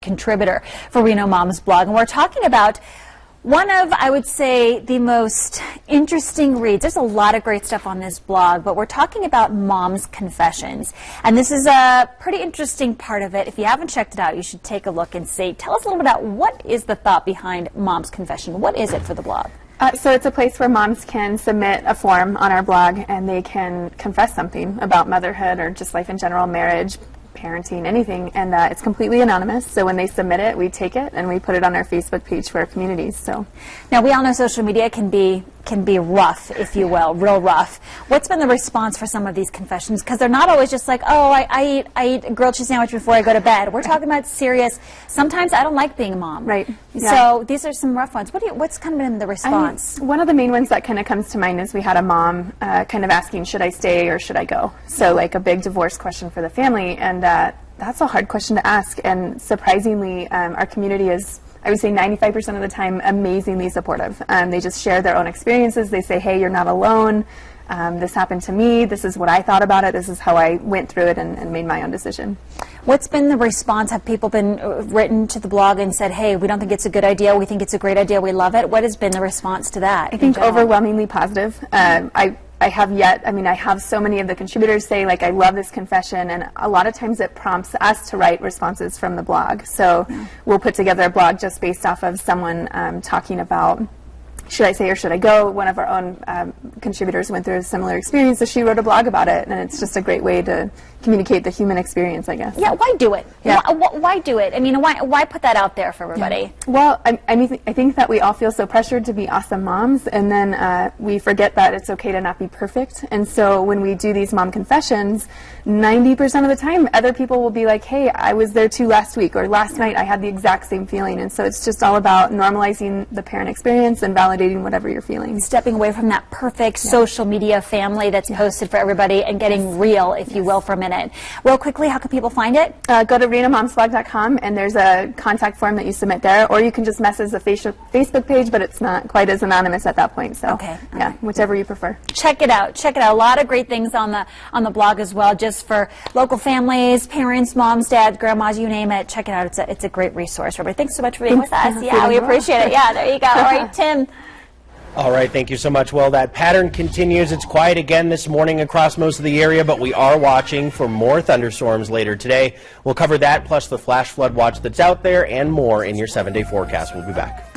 contributor for Reno Mom's blog. And we're talking about one of, I would say, the most interesting reads. There's a lot of great stuff on this blog, but we're talking about Mom's Confessions. And this is a pretty interesting part of it. If you haven't checked it out, you should take a look and see. Tell us a little bit about what is the thought behind Mom's Confession. What is it for the blog? So it's a place where moms can submit a form on our blog, and they can confess something about motherhood or just life in general, marriage, parenting, anything, and it's completely anonymous. So when they submit it, we take it and we put it on our Facebook page for our communities. So now we all know social media can be rough, if you will, real rough. What's been the response for some of these confessions? Because they're not always just like, oh, I eat a grilled cheese sandwich before I go to bed. We're talking about serious. Sometimes I don't like being a mom. Right. Yeah. So these are some rough ones. What's kind of been the response? One of the main ones that kind of comes to mind is we had a mom kind of asking, should I stay or should I go? So like a big divorce question for the family, and that's a hard question to ask. And surprisingly, our community is, I would say 95% of the time, amazingly supportive. They just share their own experiences. They say, hey, you're not alone. This happened to me. This is what I thought about it. This is how I went through it and made my own decision. What's been the response? Have people been written to the blog and said, hey, we don't think it's a good idea. We think it's a great idea. We love it. What has been the response to that? I think overwhelmingly positive. I have so many of the contributors say, like, I love this confession, and a lot of times it prompts us to write responses from the blog. So we'll put together a blog just based off of someone talking about, should I say or should I go? One of our own contributors went through a similar experience, so she wrote a blog about it, and it's just a great way to communicate the human experience, I guess. Yeah, why do it? Yeah. Why do it? I mean, why put that out there for everybody? Yeah. Well, I think that we all feel so pressured to be awesome moms, and then we forget that it's okay to not be perfect. And so when we do these mom confessions, 90% of the time, other people will be like, hey, I was there too last week, or last night I had the exact same feeling. And so it's just all about normalizing the parent experience and validating whatever you're feeling. Stepping away from that perfect social media family that's posted for everybody and getting real, if you will, for a minute. Real quickly, how can people find it? Go to renomomsblog.com, and there's a contact form that you submit there, or you can just message the Facebook page, but it's not quite as anonymous at that point. So yeah, whichever you prefer. Check it out. Check it out. A lot of great things on the blog as well, just for local families, parents, moms, dads, grandmas, you name it. Check it out. It's a great resource. Everybody, thanks so much for being with us. Yeah, we appreciate it. Yeah, there you go. All right, Tim. All right, thank you so much. Well, that pattern continues. It's quiet again this morning across most of the area, but we are watching for more thunderstorms later today. We'll cover that, plus the flash flood watch that's out there, and more in your 7-day forecast. We'll be back.